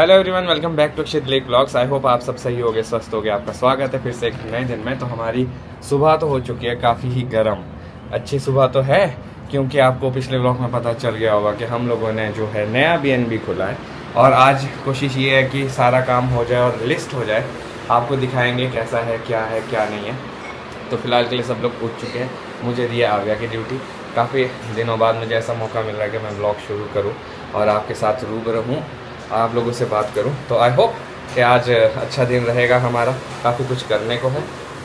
Hello everyone, welcome back to Akshit lake blogs. I hope आप सब सही होगे, स्वस्थ होगे। आपका स्वागत है फिर से एक नए दिन में। तो हमारी सुबह तो हो चुकी है काफ़ी ही गर्म। अच्छी सुबह तो है क्योंकि आपको पिछले ब्लॉग में पता चल गया होगा कि हम लोगों ने जो है नया BNB खोला है और आज कोशिश ये है कि सारा काम हो जाए और लिस्ट हो जाए। आपको दिखाएंगे कैसा है क्या नहीं है। तो फिलहाल के लिए सब लोग उठ चुके हैं। मुझे दिया आव्या की ड्यूटी। काफ़ी दिनों बाद मुझे ऐसा मौका मिल रहा है कि मैं ब्लॉग शुरू करूँ और आपके साथ रूबरू हूँ, आप लोगों से बात करूं। तो आई होप कि आज अच्छा दिन रहेगा हमारा। काफ़ी कुछ करने को है।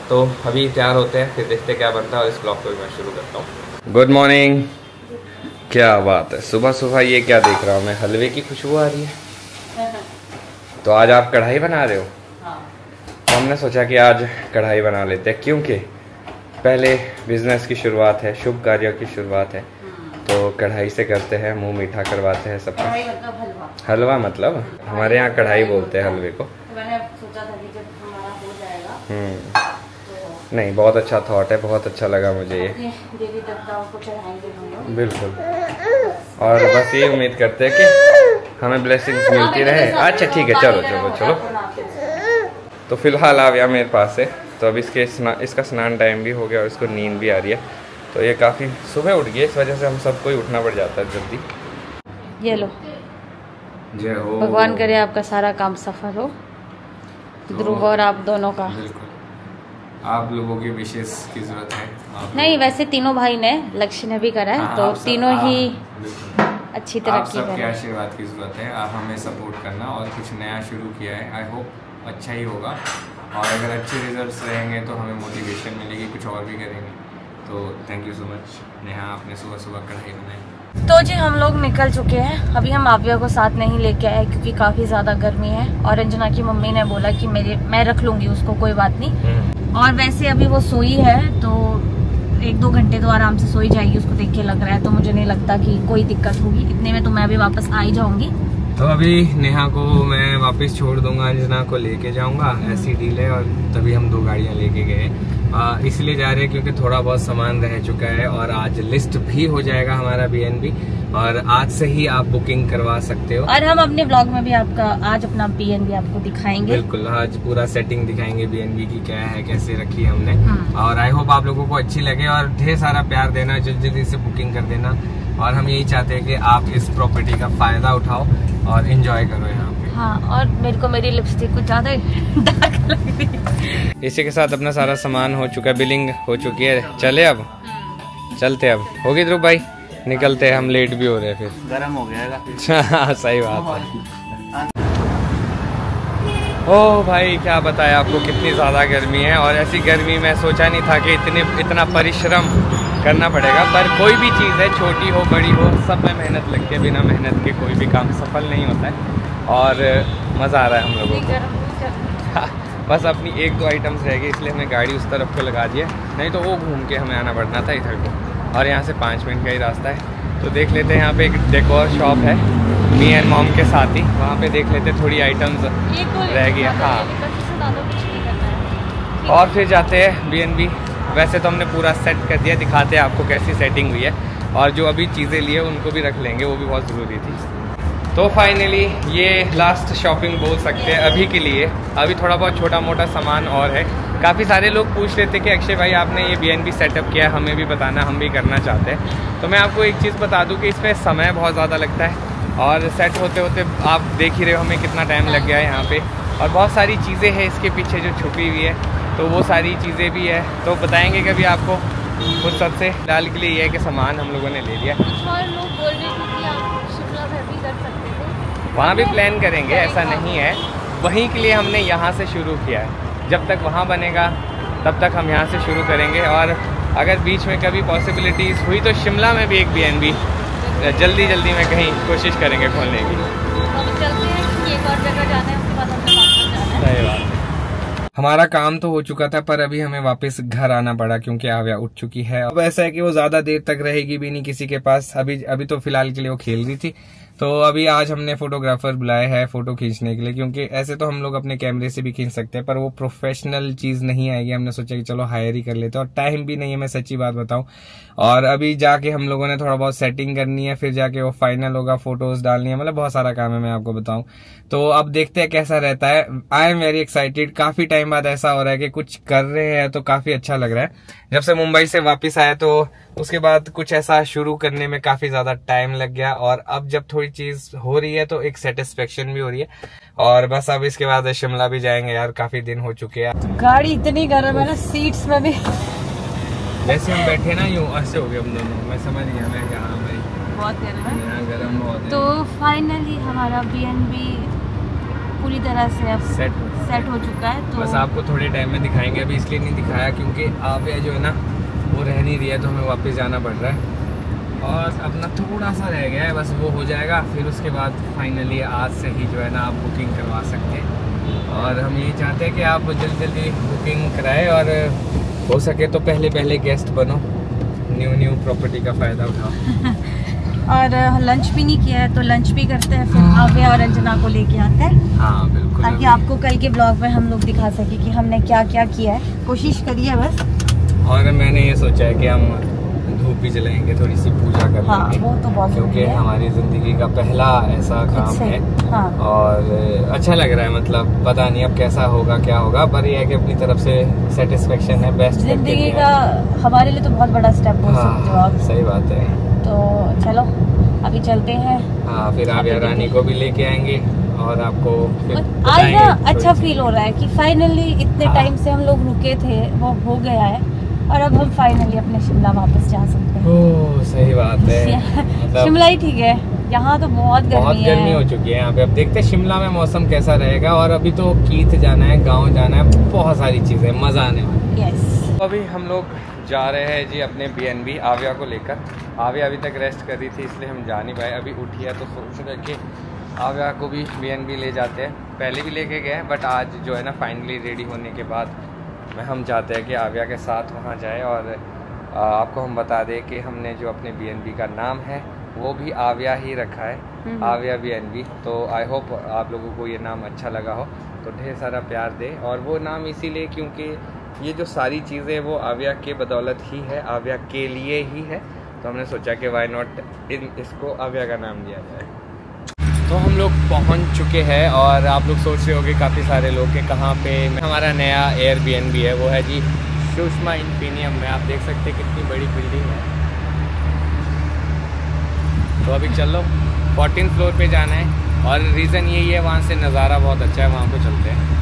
तो अभी तैयार होते हैं, फिर देखते क्या बनता है और इस ब्लॉग को भी मैं शुरू करता हूं। Good morning. क्या बात है, सुबह सुबह ये क्या देख रहा हूँ मैं, हलवे की खुशबू आ रही है। तो आज आप कढ़ाई बना रहे हो? तो हमने सोचा कि आज कढ़ाई बना लेते हैं क्योंकि पहले बिजनेस की शुरुआत है, शुभ कार्यों की शुरुआत है। तो कढ़ाई से करते हैं, मुंह मीठा करवाते हैं सबका। हलवा मतलब हमारे यहाँ कढ़ाई बोलते हैं हलवे को। मैंने सोचा था कि जब हमारा हो जाएगा तो नहीं, बहुत अच्छा थॉट है, बहुत अच्छा लगा मुझे ये। देवी देवताओं को चढ़ाएंगे हम लोग। बिल्कुल। और बस ये उम्मीद करते हैं कि हमें ब्लेसिंग्स मिलती रहे। अच्छा ठीक है, चलो। तो फिलहाल आव्या मेरे पास है। तो अब इसका स्नान टाइम भी हो गया और इसको नींद भी आ रही है। तो ये काफ़ी सुबह उठ गई, इस वजह से हम सबको ही उठना पड़ जाता है जल्दी। ये लो, जय हो। भगवान करे आपका सारा काम सफल हो। तो ध्रुव और आप दोनों का। बिल्कुल, आप लोगों की विशेष की जरूरत है। नहीं, वैसे तीनों भाई ने, लक्ष्य ने भी करा है। तो तीनों ही अच्छी तरह आप सबके आशीर्वाद की जरूरत है। आप हमें सपोर्ट करना और कुछ नया शुरू किया है, आई होप अच्छा ही होगा। और अगर अच्छे रिजल्ट्स रहेंगे तो हमें मोटिवेशन मिलेगी, कुछ और भी करेंगे। तो thank you so much Neha, आपने सुबह सुबह कढ़ाई बनाई। तो जी हम लोग निकल चुके हैं। अभी हम आव्या को साथ नहीं लेके आए क्योंकि काफ़ी ज़्यादा गर्मी है और अंजना की मम्मी ने बोला कि मैं रख लूँगी उसको, कोई बात नहीं। और वैसे अभी वो सोई है तो 1-2 घंटे तो आराम से सोई जाएगी, उसको देख के लग रहा है। तो मुझे नहीं लगता कि कोई दिक्कत होगी। इतने में तो मैं भी वापस आ ही जाऊँगी। तो अभी नेहा को मैं वापस छोड़ दूंगा, अंजना को लेके जाऊंगा। ऐसी डील है और तभी हम 2 गाड़ियां लेके गए। इसलिए जा रहे हैं क्योंकि थोड़ा बहुत सामान रह चुका है और आज लिस्ट भी हो जाएगा हमारा BNB और आज से ही आप बुकिंग करवा सकते हो। और हम अपने ब्लॉग में भी आज अपना BNB आपको दिखाएंगे। बिल्कुल, आज पूरा सेटिंग दिखाएंगे BNB की क्या है, कैसे रखी है हमने। और आई होप आप लोगों को अच्छी लगे और ढेर सारा प्यार देना, जल्दी से बुकिंग कर देना। और हम यही चाहते हैं कि आप इस प्रॉपर्टी का फायदा उठाओ और एंजॉय करो यहाँ पे। हाँ, और मेरे को मेरी लिपस्टिक कुछ ज्यादा डार्क लग रही है। इसी के साथ अपना सारा सामान हो चुका है, बिलिंग हो चुकी है। चले अब चलते, अब होगी ध्रुव भाई, निकलते हैं। हम लेट भी हो रहे हैं, फिर गर्म हो गया। सही बात है। ओ भाई, क्या बताया आपको, कितनी ज़्यादा गर्मी है। और ऐसी गर्मी में सोचा नहीं था कि इतना परिश्रम करना पड़ेगा। पर कोई भी चीज़ है, छोटी हो बड़ी हो, सब में मेहनत लगती है। बिना मेहनत के कोई भी काम सफल नहीं होता है। और मज़ा आ रहा है हम लोगों को। बस अपनी 1-2 आइटम्स रह गए, इसलिए हमने गाड़ी उस तरफ को लगा दिया। नहीं तो वो घूम के हमें आना पड़ना था इधर को, और यहाँ से 5 मिनट का ही रास्ता है। तो देख लेते हैं, यहाँ पे एक डेकोर शॉप है मी एंड मॉम के साथ ही, वहाँ पे देख लेते थोड़ी आइटम्स रह गई। हाँ, और फिर जाते हैं BNB। वैसे तो हमने पूरा सेट कर दिया, दिखाते हैं आपको कैसी सेटिंग हुई है। और जो अभी चीज़ें लिए उनको भी रख लेंगे, वो भी बहुत ज़रूरी थी। तो फाइनली ये लास्ट शॉपिंग बोल सकते हैं अभी के लिए। अभी थोड़ा बहुत छोटा मोटा सामान और है। काफ़ी सारे लोग पूछ रहे थे कि अक्षय भाई आपने ये BNB सेटअप किया, हमें भी बताना, हम भी करना चाहते हैं। तो मैं आपको एक चीज़ बता दूं कि इसमें समय बहुत ज़्यादा लगता है और सेट होते होते आप देख ही रहे हो हमें कितना टाइम लग गया है यहाँ पे। और बहुत सारी चीज़ें हैं इसके पीछे जो छुपी हुई है, तो वो सारी चीज़ें भी है, तो बताएंगे कभी आपको। कुछ सबसे फिलहाल के लिए ये है कि सामान हम लोगों ने ले लिया। कुछ और लोग बोल रहे थे कि आप शिमला घर भी कर सकते थे, वहाँ भी प्लान करेंगे, ऐसा नहीं है। वहीं के लिए हमने यहाँ से शुरू किया है। जब तक वहाँ बनेगा तब तक हम यहाँ से शुरू करेंगे। और अगर बीच में कभी पॉसिबिलिटीज़ हुई तो शिमला में भी एक BNB जल्दी में कहीं कोशिश करेंगे खोलने की। हम चलते हैं कि एक और जगह जाना है, उसके बाद हमें वापस जाना है। सही बात है। हमारा काम तो हो चुका था पर अभी हमें वापस घर आना पड़ा क्योंकि आव्या उठ चुकी है। अब ऐसा है कि वो ज्यादा देर तक रहेगी भी नहीं किसी के पास। अभी तो फिलहाल के लिए वो खेल रही थी, तो अभी आज हमने फोटोग्राफर बुलाया है फोटो खींचने के लिए, क्योंकि ऐसे तो हम लोग अपने कैमरे से भी खींच सकते हैं पर वो प्रोफेशनल चीज नहीं आएगी। हमने सोचा कि चलो हायर ही कर लेते हैं, और टाइम भी नहीं है, मैं सच्ची बात बताऊं। और अभी जाके हम लोगों ने थोड़ा बहुत सेटिंग करनी है, फिर जाके वो फाइनल होगा, फोटोज डालनी है, मतलब बहुत सारा काम है, मैं आपको बताऊं। तो अब देखते हैं कैसा रहता है। I am very excited. काफी टाइम बाद ऐसा हो रहा है कि कुछ कर रहे हैं तो काफी अच्छा लग रहा है। जब से मुंबई से वापस आया तो उसके बाद कुछ ऐसा शुरू करने में काफी ज्यादा टाइम लग गया, और अब जब थोड़ी चीज हो रही है तो एक सेटिस्फेक्शन भी हो रही है। और बस अब इसके बाद शिमला भी जाएंगे यार, काफी दिन हो चुके हैं। तो गाड़ी इतनी गर्म है ना, सीट्स में भी जैसे हम बैठे ना यूं ऐसे हो गए हम दोनों। मैं समझ गया मैं क्या, हाँ भाई बहुत गर्म है, यहाँ गर्म बहुत है। तो फाइनली हमारा BNB पूरी तरह से अब सेट हो चुका है। तो बस आपको थोड़े टाइम में दिखाएंगे, अभी इसलिए नहीं दिखाया क्योंकि आप जो है ना वो रह नहीं रही है, तो हमें वापस जाना पड़ रहा है। और अपना थोड़ा सा रह गया है, बस वो हो जाएगा, फिर उसके बाद फाइनली आज से ही जो है ना आप बुकिंग करवा सकते हैं। और हम यही चाहते हैं कि आप जल्दी बुकिंग कराएं, और हो सके तो पहले गेस्ट बनो, न्यू प्रॉपर्टी का फ़ायदा उठाओ। और लंच भी नहीं किया है, तो लंच भी करते हैं, फिर आव्या और अंजना को लेके आते हैं। हाँ बिल्कुल, ताकि आपको कल के ब्लॉग में हम लोग दिखा सके कि हमने क्या क्या किया है। कोशिश करिए बस। और मैंने ये सोचा है कि हम धूप भी जलाएंगे, थोड़ी सी पूजा कर लेंगे। हाँ, वो तो बहुत क्योंकि हमारी जिंदगी का पहला ऐसा काम है। हाँ। और अच्छा लग रहा है, मतलब पता नहीं अब कैसा होगा क्या होगा, पर ये है कि अपनी तरफ से सेटिस्फेक्शन है, बेस्ट जिंदगी का हमारे लिए तो बहुत बड़ा स्टेप बोल सकते हो आप। सही बात है। तो चलो अभी चलते हैं। हाँ, फिर आव्या रानी को भी लेके आएंगे और आपको आज ना अच्छा फील हो रहा है कि फाइनली इतने टाइम से हम लोग रुके थे वो हो गया है, और अब हम फाइनली अपने शिमला वापस जा सकते हैं। ओह सही बात है। मतलब शिमला ही ठीक है, यहाँ तो बहुत गर्मी हो चुकी है यहाँ पे। अब देखते हैं शिमला में मौसम कैसा रहेगा। और अभी तो कीथ जाना है, गाँव जाना है, बहुत सारी चीजें, मजा आने वाली है। यस। अभी हम लोग जा रहे हैं जी अपने BNB आव्या को लेकर। आव्या अभी तक रेस्ट कर रही थी, इसलिए हम जा नहीं पाए। अभी उठी है तो सोच रहे कि आव्या को भी BNB ले जाते हैं। पहले भी लेके गए बट आज जो है ना फाइनली रेडी होने के बाद में हम चाहते हैं कि आव्या के साथ वहाँ जाए। और आपको हम बता दें कि हमने जो अपने BNB का नाम है वो भी आव्या ही रखा है, आव्या BNB। तो आई होप आप लोगों को ये नाम अच्छा लगा हो, तो ढेर सारा प्यार दे। और वो नाम इसीलिए क्योंकि ये जो सारी चीज़ें वो आव्या के बदौलत ही है, आव्या के लिए ही है। तो हमने सोचा कि वाई नॉट इसको आव्या का नाम दिया जाए। तो हम लोग पहुंच चुके हैं, और आप लोग सोच रहे होंगे काफ़ी सारे लोग के कहाँ पे हमारा नया Airbnb है। वो है जी सुषमा इन्फिनियम में। आप देख सकते हैं कितनी बड़ी बिल्डिंग है। तो अभी चलो 14th फ्लोर पे जाना है, और रीज़न यही है वहाँ से नज़ारा बहुत अच्छा है, वहाँ पे चलते हैं।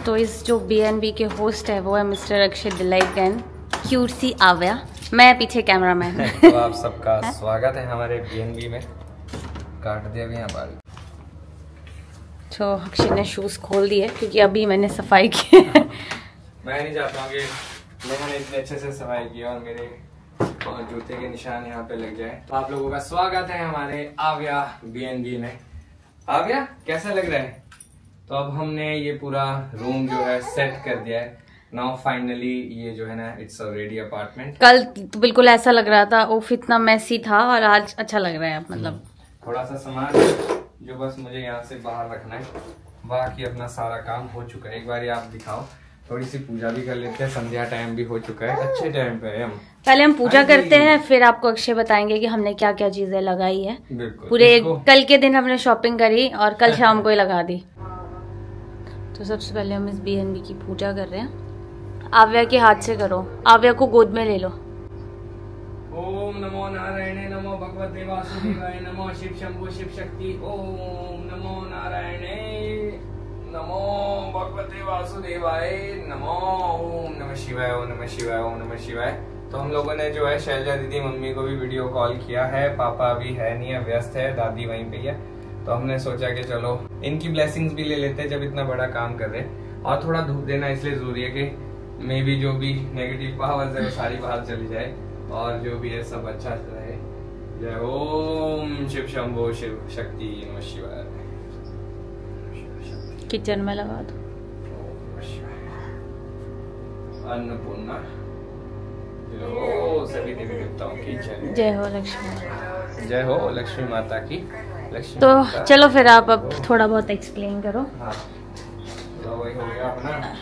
तो इस जो BNB के होस्ट है वो है mister Akshay delight and cute सी आव्या, मैं पीछे कैमरामैन। तो आप सबका स्वागत है हमारे BNB में। काट दिया अभी यहाँ बाल। तो अक्षय ने शूज खोल दिए क्योंकि अभी मैंने सफाई की। मैं नहीं चाहता हूँ कि मैंने इतने अच्छे से सफाई की और मेरे जूते के निशान यहाँ पे लग जाए। तो आप लोगों का स्वागत है हमारे आव्या BNB में। आव्या कैसा लग रहा है? तो अब हमने ये पूरा रूम जो है सेट कर दिया है। नाउ फाइनली ये जो है ना इट्स अ रेडी अपार्टमेंट। कल तो बिल्कुल ऐसा लग रहा था, ओफ इतना मैसी था, और आज अच्छा लग रहा है। मतलब थोड़ा सा सामान जो बस मुझे यहाँ से बाहर रखना है, बाकी अपना सारा काम हो चुका है। एक बार आप दिखाओ, थोड़ी सी पूजा भी कर लेते हैं, संध्या टाइम भी हो चुका है, अच्छे टाइम पे है हम। पहले हम पूजा करते हैं, फिर आपको अक्षय बताएंगे कि हमने क्या क्या चीजें लगाई है। पूरे कल के दिन हमने शॉपिंग करी और कल शाम को ही लगा दी। तो सबसे पहले हम इस BNB की पूजा कर रहे हैं। आव्या के हाथ से करो, आव्या को गोद में ले लो। ओम नमो नारायणे नमो भगवते वासुदेवाय नमो शिव शंभु शिव शक्ति। ओम नमो नारायणे नमो भगवते वासुदेवाय नमो। ओम नमः शिवाय, ओम नमः शिवाय, ओम नमः शिवाय। तो हम लोगों ने जो है शैलजा दीदी मम्मी को भी वीडियो कॉल किया है। पापा अभी है नहीं है, व्यस्त है, दादी वहीं पे है। तो हमने सोचा कि चलो इनकी ब्लेसिंग्स भी ले लेते हैं जब इतना बड़ा काम कर रहे हैं। और थोड़ा धूप देना इसलिए जरूरी है कि मे भी जो भी नेगेटिव पावर्स है वो सारी बाहर चली जाए, और जो भी है सब अच्छा रहे। जय ओम शिव शंभो शिव शक्ति नमः शिवाय। किचन में लगा दो। अन्नपूर्णा सभी देवी देवताओं की जय। जय हो लक्ष्मी। जय हो लक्ष्मी माता की। लक्ष्मी तो माता। चलो फिर आप अब थोड़ा बहुत एक्सप्लेन करो। हाँ। तो वही हो गया अपना।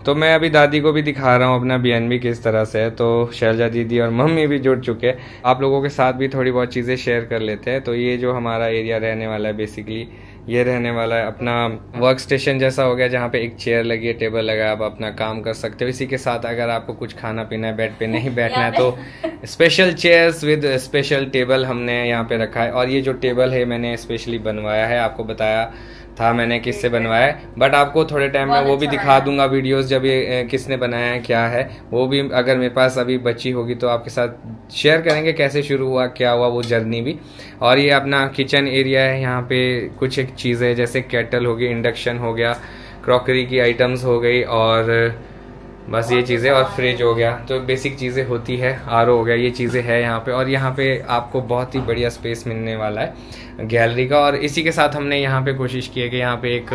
तो मैं अभी दादी को भी दिखा रहा हूँ अपना BNB किस तरह से है। तो शैलजा दीदी और मम्मी भी जुड़ चुके हैं। आप लोगों के साथ भी थोड़ी बहुत चीज़ें शेयर कर लेते हैं। तो ये जो हमारा एरिया रहने वाला है, बेसिकली ये रहने वाला है अपना वर्क स्टेशन जैसा हो गया, जहाँ पे एक चेयर लगी है, टेबल लगा है, आप अपना काम कर सकते हो। इसी के साथ अगर आपको कुछ खाना पीना है, बेड पे नहीं बैठना है, तो special chairs with special table हमने यहाँ पे रखा है। और ये जो टेबल है मैंने स्पेशली बनवाया है, आपको बताया था मैंने किससे बनवाया है, बट आपको थोड़े टाइम में वो भी दिखा दूंगा वीडियोस, जब ये किसने बनाया है क्या है वो भी, अगर मेरे पास अभी बची होगी तो आपके साथ शेयर करेंगे कैसे शुरू हुआ, क्या हुआ वो जर्नी भी। और ये अपना किचन एरिया है, यहाँ पे कुछ एक चीज़ें जैसे केटल हो गई, इंडक्शन हो गया, क्रॉकरी की आइटम्स हो गई, और बस ये चीज़ें, और फ्रिज हो गया, तो बेसिक चीज़ें होती है। RO हो गया, ये चीज़ें है यहाँ पे। और यहाँ पे आपको बहुत ही बढ़िया स्पेस मिलने वाला है गैलरी का। और इसी के साथ हमने यहाँ पे कोशिश की है कि यहाँ पे एक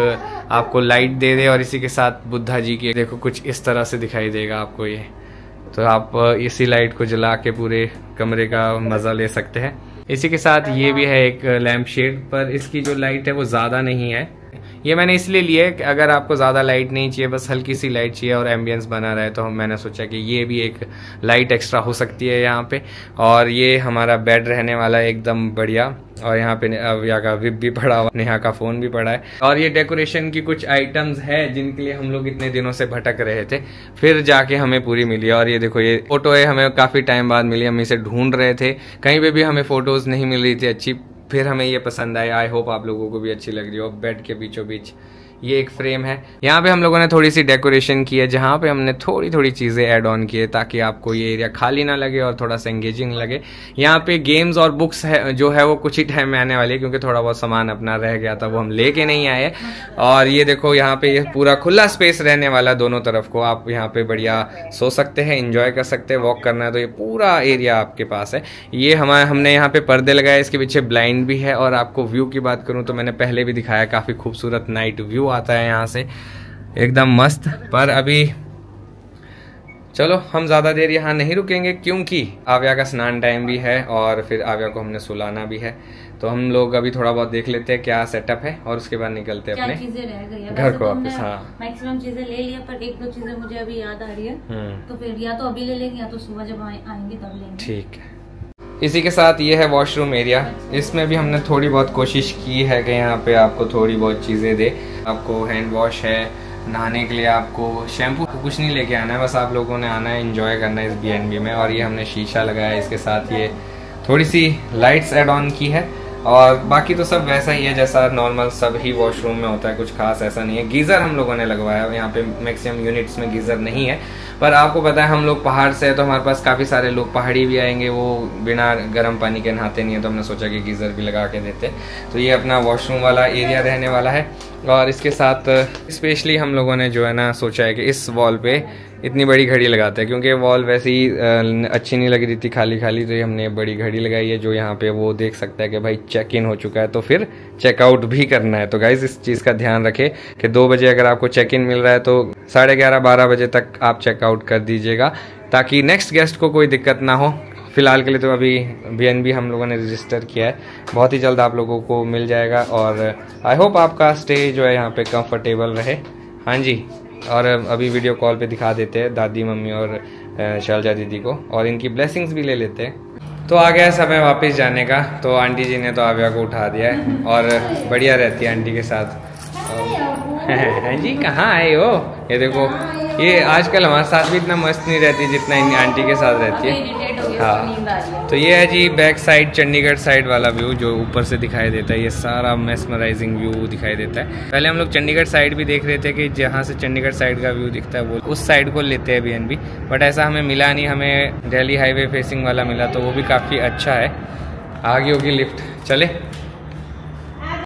आपको लाइट दे दे, और इसी के साथ बुद्धा जी की देखो कुछ इस तरह से दिखाई देगा आपको ये। तो आप इसी लाइट को जला के पूरे कमरे का मज़ा ले सकते हैं। इसी के साथ ये भी है एक लैम्प शेड, पर इसकी जो लाइट है वो ज़्यादा नहीं है। ये मैंने इसलिए लिया है कि अगर आपको ज़्यादा लाइट नहीं चाहिए, बस हल्की सी लाइट चाहिए और एम्बियंस बना रहे, तो मैंने सोचा कि ये भी एक लाइट एक्स्ट्रा हो सकती है यहाँ पे। और ये हमारा बेड रहने वाला है एकदम बढ़िया। और यहाँ पे अव्या का विप भी पड़ा हुआ, नेहा का फ़ोन भी पड़ा है। और ये डेकोरेशन की कुछ आइटम्स है जिनके लिए हम लोग इतने दिनों से भटक रहे थे, फिर जाके हमें पूरी मिली। और ये देखो ये फोटो है, हमें काफ़ी टाइम बाद मिली, हम इसे ढूंढ रहे थे, कहीं पे भी हमें फ़ोटोज़ नहीं मिल रही थी अच्छी, फिर हमें ये पसंद आई। आई होप आप लोगों को भी अच्छी लग रही हो। बेड के बीचों बीच ये एक फ्रेम है, यहाँ पे हम लोगों ने थोड़ी सी डेकोरेशन की है, जहाँ पे हमने थोड़ी थोड़ी चीज़ें ऐड ऑन की है ताकि आपको ये एरिया खाली ना लगे और थोड़ा सा एंगेजिंग लगे। यहाँ पे गेम्स और बुक्स है जो है वो कुछ ही टाइम में आने वाली है, क्योंकि थोड़ा बहुत सामान अपना रह गया था वो हम लेके नहीं आए। और ये देखो यहाँ पे ये पूरा खुला स्पेस रहने वाला दोनों तरफ को, आप यहाँ पे बढ़िया सो सकते हैं, इंजॉय कर सकते हैं। वॉक करना है तो ये पूरा एरिया आपके पास है। ये हमने यहाँ पे पर्दे लगाए, इसके पीछे ब्लाइंड भी है। और आपको व्यू की बात करूँ तो मैंने पहले भी दिखाया, काफ़ी खूबसूरत नाइट व्यू आता है यहाँ से, एकदम मस्त। पर अभी चलो हम ज़्यादा देर यहाँ नहीं रुकेंगे, क्योंकि आव्या का स्नान टाइम भी है और फिर आव्या को हमने सुलाना भी है। तो हम लोग अभी थोड़ा बहुत देख लेते हैं क्या सेटअप है, और उसके बाद निकलते हैं अपने घर को वापस। हाँ, मैक्सिमम चीजें ले लिया, पर एक दो चीजें मुझे अभी याद आ रही है, तो फिर या तो अभी ले लेंगे या तो सुबह जब आएंगे तब लेंगे। ठीक है। इसी के साथ ये है वॉशरूम एरिया। इसमें भी हमने थोड़ी बहुत कोशिश की है कि यहाँ पे आपको थोड़ी बहुत चीज़ें दे। आपको हैंड वॉश है, नहाने के लिए आपको शैम्पू कुछ नहीं लेके आना है, बस आप लोगों ने आना है, एंजॉय करना है इस BNB में। और ये हमने शीशा लगाया है, इसके साथ ये थोड़ी सी लाइट्स ऐड ऑन की है, और बाकी तो सब वैसा ही है जैसा नॉर्मल सब ही वॉशरूम में होता है, कुछ खास ऐसा नहीं है। गीज़र हम लोगों ने लगवाया है, यहाँ पे मैक्सिमम यूनिट्स में गीज़र नहीं है, पर आपको पता है हम लोग पहाड़ से है तो हमारे पास काफ़ी सारे लोग पहाड़ी भी आएंगे, वो बिना गर्म पानी के नहाते नहीं है, तो हमने सोचा कि गीज़र भी लगा के देते। तो ये अपना वॉशरूम वाला एरिया रहने वाला है। और इसके साथ स्पेशली हम लोगों ने जो है ना सोचा है कि इस वॉल पे इतनी बड़ी घड़ी लगाते हैं, क्योंकि वॉल वैसे ही अच्छी नहीं लग रही थी खाली खाली, तो ये हमने बड़ी घड़ी लगाई है जो यहाँ पे वो देख सकता है कि भाई चेक इन हो चुका है, तो फिर चेकआउट भी करना है। तो गाइज इस चीज़ का ध्यान रखें कि 2 बजे अगर आपको चेक इन मिल रहा है तो 11:30-12 बजे तक आप चेकआउट कर दीजिएगा, ताकि नेक्स्ट गेस्ट को कोई दिक्कत ना हो। फिलहाल के लिए तो अभी BNB हम लोगों ने रजिस्टर किया है, बहुत ही जल्द आप लोगों को मिल जाएगा। और आई होप आपका स्टे जो है यहाँ पे कंफर्टेबल रहे। हाँ जी, और अभी वीडियो कॉल पे दिखा देते हैं दादी मम्मी और शैलजा दीदी को, और इनकी ब्लेसिंग्स भी ले लेते हैं। तो आ गया समय वापस जाने का। तो आंटी जी ने तो आव्या को उठा दिया है, और बढ़िया रहती है आंटी के साथ। हाँ जी, कहाँ आए हो? ये देखो, ये आजकल हमारे साथ भी इतना मस्त नहीं रहती जितना इन आंटी के साथ रहती है। हाँ, तो ये है जी बैक साइड, चंडीगढ़ साइड वाला व्यू जो ऊपर से दिखाई देता है। ये सारा मेस्मराइजिंग व्यू दिखाई देता है। पहले हम लोग चंडीगढ़ साइड भी देख रहे थे कि जहाँ से चंडीगढ़ साइड का व्यू दिखता है वो उस साइड को लेते हैं BNB, बट ऐसा हमें मिला नहीं, हमें दिल्ली हाईवे फेसिंग वाला मिला, तो वो भी काफ़ी अच्छा है। आगे होगी लिफ्ट, चले।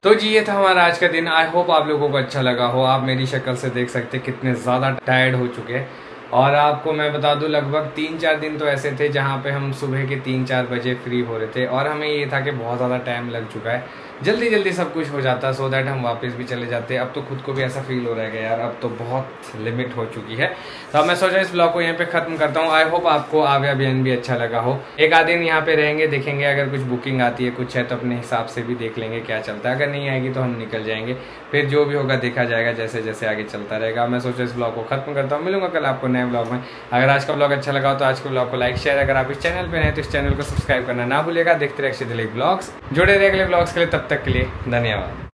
तो जी ये था हमारा आज का दिन। आई होप आप लोगों को अच्छा लगा हो। आप मेरी शक्ल से देख सकते कितने ज़्यादा टायर्ड हो चुके हैं, और आपको मैं बता दूं लगभग 3-4 दिन तो ऐसे थे जहाँ पे हम सुबह के 3-4 बजे फ्री हो रहे थे और हमें ये था कि बहुत ज़्यादा टाइम लग चुका है, जल्दी जल्दी सब कुछ हो जाता सो दैट हम वापस भी चले जाते। अब तो खुद को भी ऐसा फील हो रहा है कि यार अब तो बहुत लिमिट हो चुकी है। तो अब मैं सोचा इस ब्लॉग को यहाँ पे खत्म करता हूँ। आई होप आपको आव्या बहन भी अच्छा लगा हो। एक आध दिन यहाँ पे रहेंगे, देखेंगे अगर कुछ बुकिंग आती है कुछ है तो अपने हिसाब से भी देख लेंगे क्या चलता है। अगर नहीं आएगी तो हम निकल जाएंगे, फिर जो भी होगा देखा जाएगा, जैसे जैसे आगे चलता रहेगा। मैं सोचा इस ब्लॉग को खत्म करता हूँ, मिलूंगा कल आपको नए ब्लॉग में। अगर आज का ब्लॉग अच्छा लगा हो तो आज के ब्लॉग को लाइक शेयर, अगर आप इस चैनल पे नए तो इस चैनल को सब्सक्राइब करना ना भूलिएगा। देखते रहिए अक्षय दिलीप ब्लॉग्स, जुड़े रहिए अगले ब्लॉग्स के लिए। तब तक के लिए धन्यवाद।